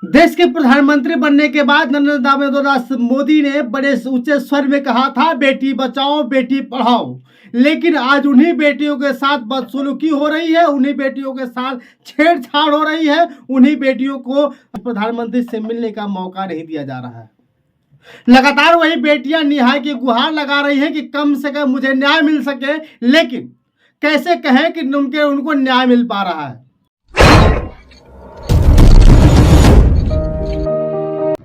देश के प्रधानमंत्री बनने के बाद नरेंद्र दामोदर मोदी ने बड़े ऊंचे स्वर में कहा था बेटी बचाओ बेटी पढ़ाओ, लेकिन आज उन्हीं बेटियों के साथ बदसलूकी हो रही है, उन्हीं बेटियों के साथ छेड़छाड़ हो रही है, उन्हीं बेटियों को प्रधानमंत्री से मिलने का मौका नहीं दिया जा रहा है। लगातार वही बेटियां न्याय की गुहार लगा रही हैं कि कम से कम मुझे न्याय मिल सके, लेकिन कैसे कहें कि उनको न्याय मिल पा रहा है।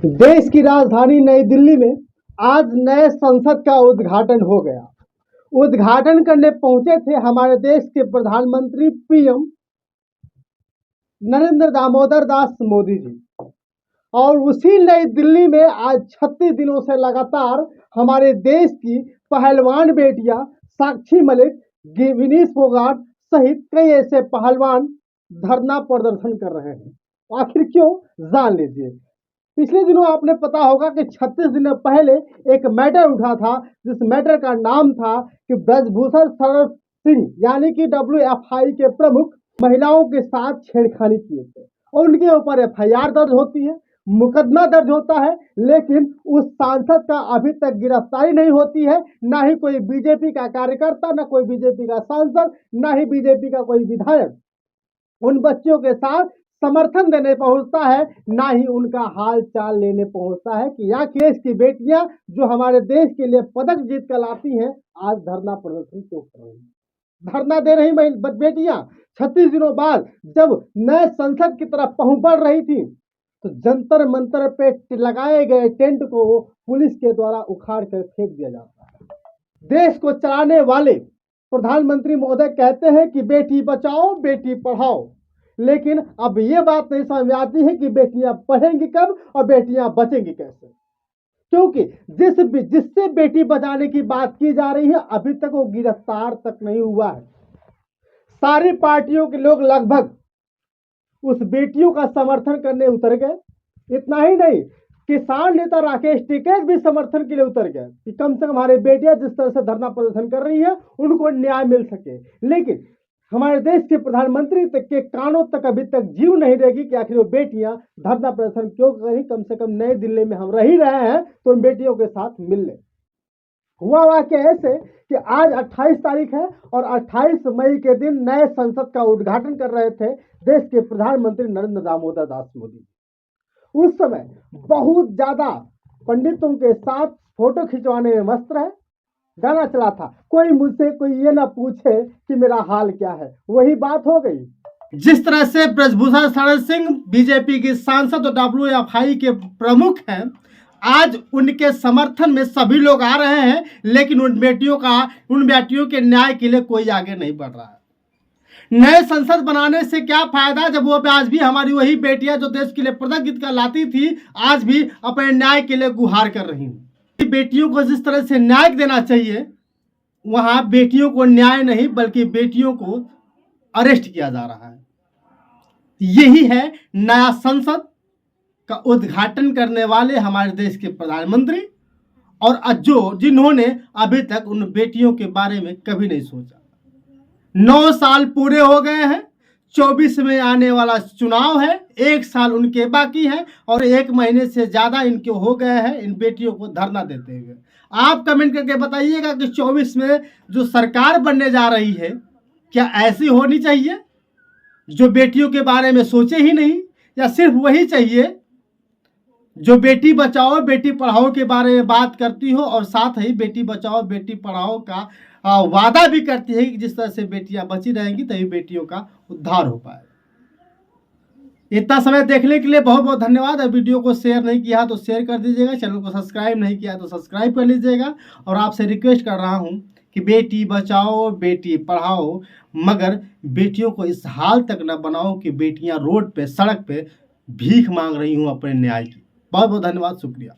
देश की राजधानी नई दिल्ली में आज नए संसद का उद्घाटन हो गया। उद्घाटन करने पहुंचे थे हमारे देश के प्रधानमंत्री पीएम नरेंद्र दामोदर दास मोदी जी, और उसी नई दिल्ली में आज 36 दिनों से लगातार हमारे देश की पहलवान बेटियां साक्षी मलिक, विनीश फोगाट सहित कई ऐसे पहलवान धरना प्रदर्शन कर रहे हैं। आखिर क्यों, जान लीजिए। पिछले दिनों आपने पता होगा कि 36 दिन पहले एक मैटर उठा था, जिस मैटर का नाम था कि ब्रजभूषण शरण सिंह यानी कि WFI के प्रमुख महिलाओं के साथ छेड़खानी किए थे, और उनके ऊपर FIR दर्ज होती है, मुकदमा दर्ज होता है, लेकिन उस सांसद का अभी तक गिरफ्तारी नहीं होती है। ना ही कोई बीजेपी का कार्यकर्ता, ना कोई बीजेपी का सांसद, ना ही बीजेपी का कोई विधायक उन बच्चों के साथ समर्थन देने पहुंचता है, ना ही उनका हाल चाल लेने पहुंचता है कि या देश की बेटियां जो हमारे देश के लिए पदक जीत कर लाती हैं, आज धरना प्रदर्शन क्यों कर रही हैं। धरना दे रही बेटियां 36 दिनों बाद जब नए संसद की तरफ पहुंच बढ़ रही थी, तो जंतर मंतर पे लगाए गए टेंट को पुलिस के द्वारा उखाड़ कर फेंक दिया जाता है। देश को चलाने वाले प्रधानमंत्री महोदय कहते हैं कि बेटी बचाओ बेटी पढ़ाओ, लेकिन अब ये बात नहीं समझ में आती है कि बेटियां पढ़ेंगी कब और बेटियां बचेंगी कैसे, क्योंकि जिससे बेटी बचाने की बात की जा रही है अभी तक वो गिरफ्तार तक नहीं हुआ है। सारी पार्टियों के लोग लगभग उस बेटियों का समर्थन करने उतर गए। इतना ही नहीं, किसान नेता राकेश टिकैत भी समर्थन के लिए उतर गए कि कम से कम हमारी बेटियां जिस तरह से धरना प्रदर्शन कर रही है उनको न्याय मिल सके। लेकिन हमारे देश के प्रधानमंत्री तक के कानों तक अभी तक जीव नहीं रहेगी कि आखिर वो बेटियां धरना प्रदर्शन क्यों करें। कम से कम नई दिल्ली में हम रह ही रहे हैं तो उन बेटियों के साथ मिल ले। हुआ वाकया ऐसे कि आज 28 तारीख है और 28 मई के दिन नए संसद का उद्घाटन कर रहे थे देश के प्रधानमंत्री नरेंद्र दामोदर दास मोदी। उस समय बहुत ज्यादा पंडितों के साथ फोटो खिंचवाने में मस्त रहे। गाना चला था, कोई मुझसे कोई ये ना पूछे कि मेरा हाल क्या है, वही बात हो गई। जिस तरह से ब्रजभूषण शरण सिंह बीजेपी के सांसद और WFI के प्रमुख हैं, आज उनके समर्थन में सभी लोग आ रहे हैं, लेकिन उन बेटियों के न्याय के लिए कोई आगे नहीं बढ़ रहा है। नए संसद बनाने से क्या फायदा जब वो आज भी हमारी वही बेटियां जो देश के लिए पदक जीत कर लाती थी, आज भी अपने न्याय के लिए गुहार कर रही हैं। बेटियों को जिस तरह से न्याय देना चाहिए, वहां बेटियों को न्याय नहीं बल्कि बेटियों को अरेस्ट किया जा रहा है। यही है नया संसद का उद्घाटन करने वाले हमारे देश के प्रधानमंत्री, और जिन्होंने अभी तक उन बेटियों के बारे में कभी नहीं सोचा। 9 साल पूरे हो गए हैं, 24 में आने वाला चुनाव है, 1 साल उनके बाकी है और 1 महीने से ज्यादा इनके हो गए हैं इन बेटियों को धरना देते हुए। आप कमेंट करके बताइएगा कि 24 में जो सरकार बनने जा रही है क्या ऐसी होनी चाहिए जो बेटियों के बारे में सोचे ही नहीं, या सिर्फ वही चाहिए जो बेटी बचाओ बेटी पढ़ाओ के बारे में बात करती हो और साथ ही बेटी बचाओ बेटी पढ़ाओ का वादा भी करती है कि जिस तरह से बेटियां बची रहेंगी तभी बेटियों का उद्धार हो पाए। इतना समय देखने के लिए बहुत बहुत धन्यवाद। वीडियो को शेयर नहीं किया तो शेयर कर दीजिएगा, चैनल को सब्सक्राइब नहीं किया तो सब्सक्राइब कर लीजिएगा, और आपसे रिक्वेस्ट कर रहा हूं कि बेटी बचाओ बेटी पढ़ाओ, मगर बेटियों को इस हाल तक न बनाओ कि बेटियां रोड पे सड़क पे भीख मांग रही हूँ अपने न्याय की। बहुत बहुत धन्यवाद, शुक्रिया।